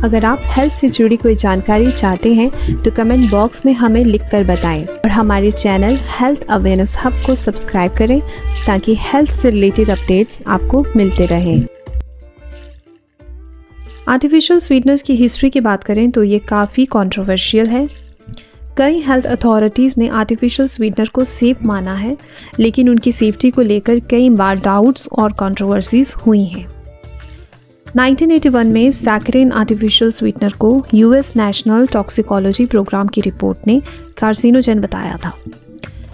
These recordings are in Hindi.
अगर आप हेल्थ से जुड़ी कोई जानकारी चाहते हैं तो कमेंट बॉक्स में हमें लिखकर बताएं और हमारे चैनल हेल्थ अवेयरनेस हब को सब्सक्राइब करें ताकि हेल्थ से रिलेटेड अपडेट्स आपको मिलते रहें। आर्टिफिशियल स्वीटनर्स की हिस्ट्री की बात करें तो ये काफ़ी कंट्रोवर्शियल है। कई हेल्थ अथॉरिटीज़ ने आर्टिफिशियल स्वीटनर को सेफ माना है, लेकिन उनकी सेफ्टी को लेकर कई बार डाउट्स और कंट्रोवर्सीज हुई हैं। 1981 में सैकरिन आर्टिफिशियल स्वीटनर को यूएस नेशनल टॉक्सिकोलॉजी प्रोग्राम की रिपोर्ट ने कार्सिनोजेन बताया था।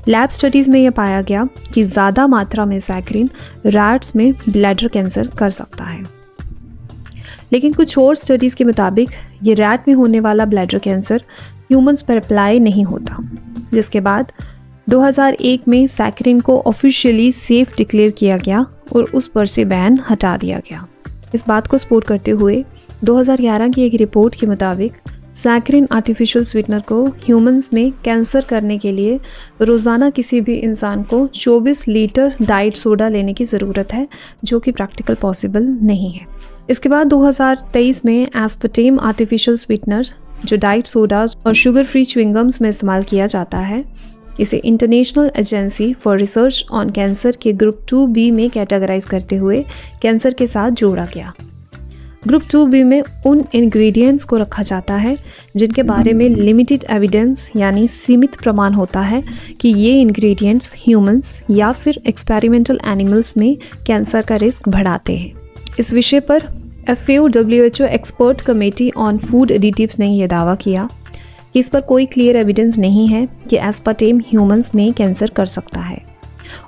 लैब स्टडीज़ में यह पाया गया कि ज़्यादा मात्रा में सैकरिन रैट्स में ब्लैडर कैंसर कर सकता है, लेकिन कुछ और स्टडीज़ के मुताबिक ये रैट में होने वाला ब्लैडर कैंसर ह्यूमंस पर अप्लाई नहीं होता, जिसके बाद 2001 में सैकरिन को ऑफिशियली सेफ डिक्लेयर किया गया और उस पर से बैन हटा दिया गया। इस बात को सपोर्ट करते हुए 2011 की एक रिपोर्ट के मुताबिक सैकरिन आर्टिफिशियल स्वीटनर को ह्यूमंस में कैंसर करने के लिए रोज़ाना किसी भी इंसान को 24 लीटर डाइट सोडा लेने की ज़रूरत है, जो कि प्रैक्टिकल पॉसिबल नहीं है। इसके बाद 2023 में एस्पार्टेम आर्टिफिशियल स्वीटनर, जो डाइट सोडाज और शुगर फ्री च्युइंगम्स में इस्तेमाल किया जाता है, इसे international agency for research on cancer के ग्रुप 2B में कैटेगराइज करते हुए कैंसर के साथ जोड़ा गया। ग्रुप 2B में उन इंग्रेडिएंट्स को रखा जाता है जिनके बारे में लिमिटेड एविडेंस यानी सीमित प्रमाण होता है कि ये इंग्रेडिएंट्स ह्यूमंस या फिर एक्सपेरिमेंटल एनिमल्स में कैंसर का रिस्क बढ़ाते हैं। इस विषय पर FAO WHO expert committee on food additives ने यह दावा किया कि इस पर कोई क्लियर एविडेंस नहीं है कि एस्पार्टेम ह्यूमंस में कैंसर कर सकता है,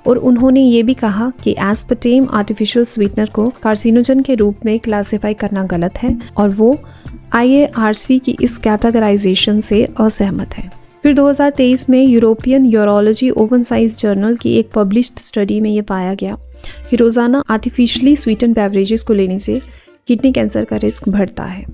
और उन्होंने ये भी कहा कि एस्पार्टेम आर्टिफिशियल स्वीटनर को कार्सिनोजन के रूप में क्लासिफाई करना गलत है और वो IARC की इस कैटेगराइजेशन से असहमत है। फिर 2023 में European urology open science journal की एक पब्लिश्ड स्टडी में ये पाया गया कि रोज़ाना आर्टिफिशियली स्वीटन बेवरेजेस को लेने से किडनी कैंसर का रिस्क बढ़ता है।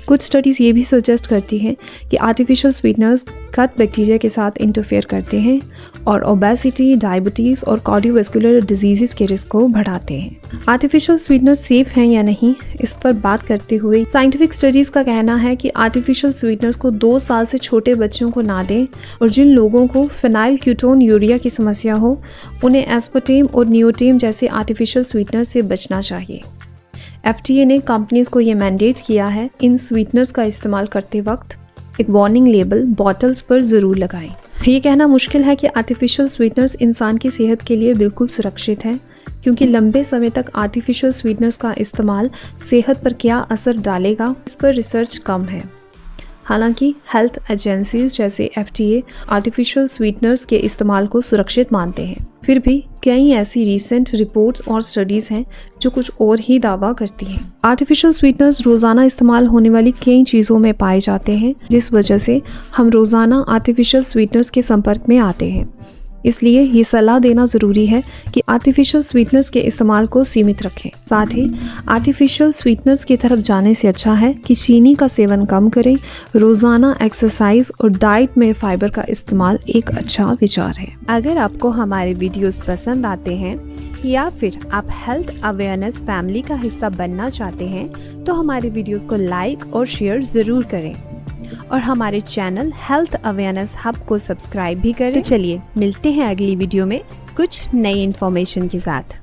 कुछ स्टडीज़ ये भी सजेस्ट करती हैं कि आर्टिफिशियल स्वीटनर्स गट बैक्टीरिया के साथ इंटरफेयर करते हैं और ओबेसिटी, डायबिटीज़ और कार्डियोवैस्कुलर डिजीज़ के रिस्क को बढ़ाते हैं। आर्टिफिशियल स्वीटनर्स सेफ हैं या नहीं, इस पर बात करते हुए साइंटिफिक स्टडीज़ का कहना है कि आर्टिफिशियल स्वीटनर्स को 2 साल से छोटे बच्चों को ना दें, और जिन लोगों को फेनाइल कीटोन यूरिया की समस्या हो उन्हें एस्पार्टेम और नियोटेम जैसे आर्टिफिशियल स्वीटनर से बचना चाहिए। FDA ने कंपनीज़ को ये मैंडेट किया है इन स्वीटनर्स का इस्तेमाल करते वक्त एक वार्निंग लेबल बॉटल्स पर ज़रूर लगाएं। ये कहना मुश्किल है कि आर्टिफिशियल स्वीटनर्स इंसान की सेहत के लिए बिल्कुल सुरक्षित हैं, क्योंकि लंबे समय तक आर्टिफिशियल स्वीटनर्स का इस्तेमाल सेहत पर क्या असर डालेगा, इस पर रिसर्च कम है। हालांकि हेल्थ एजेंसीज जैसे FDA आर्टिफिशियल स्वीटनर्स के इस्तेमाल को सुरक्षित मानते हैं, फिर भी कई ऐसी रीसेंट रिपोर्ट्स और स्टडीज़ हैं जो कुछ और ही दावा करती हैं। आर्टिफिशियल स्वीटनर्स रोज़ाना इस्तेमाल होने वाली कई चीज़ों में पाए जाते हैं, जिस वजह से हम रोज़ाना आर्टिफिशियल स्वीटनर्स के संपर्क में आते हैं। इसलिए ये सलाह देना ज़रूरी है कि आर्टिफिशियल स्वीटनर्स के इस्तेमाल को सीमित रखें। साथ ही आर्टिफिशियल स्वीटनर्स की तरफ जाने से अच्छा है कि चीनी का सेवन कम करें। रोज़ाना एक्सरसाइज और डाइट में फाइबर का इस्तेमाल एक अच्छा विचार है। अगर आपको हमारे वीडियोस पसंद आते हैं या फिर आप हेल्थ अवेयरनेस फैमिली का हिस्सा बनना चाहते हैं तो हमारे वीडियोस को लाइक और शेयर ज़रूर करें और हमारे चैनल हेल्थ अवेयरनेस हब को सब्सक्राइब भी करें। तो चलिए मिलते हैं अगली वीडियो में कुछ नई इन्फॉर्मेशन के साथ।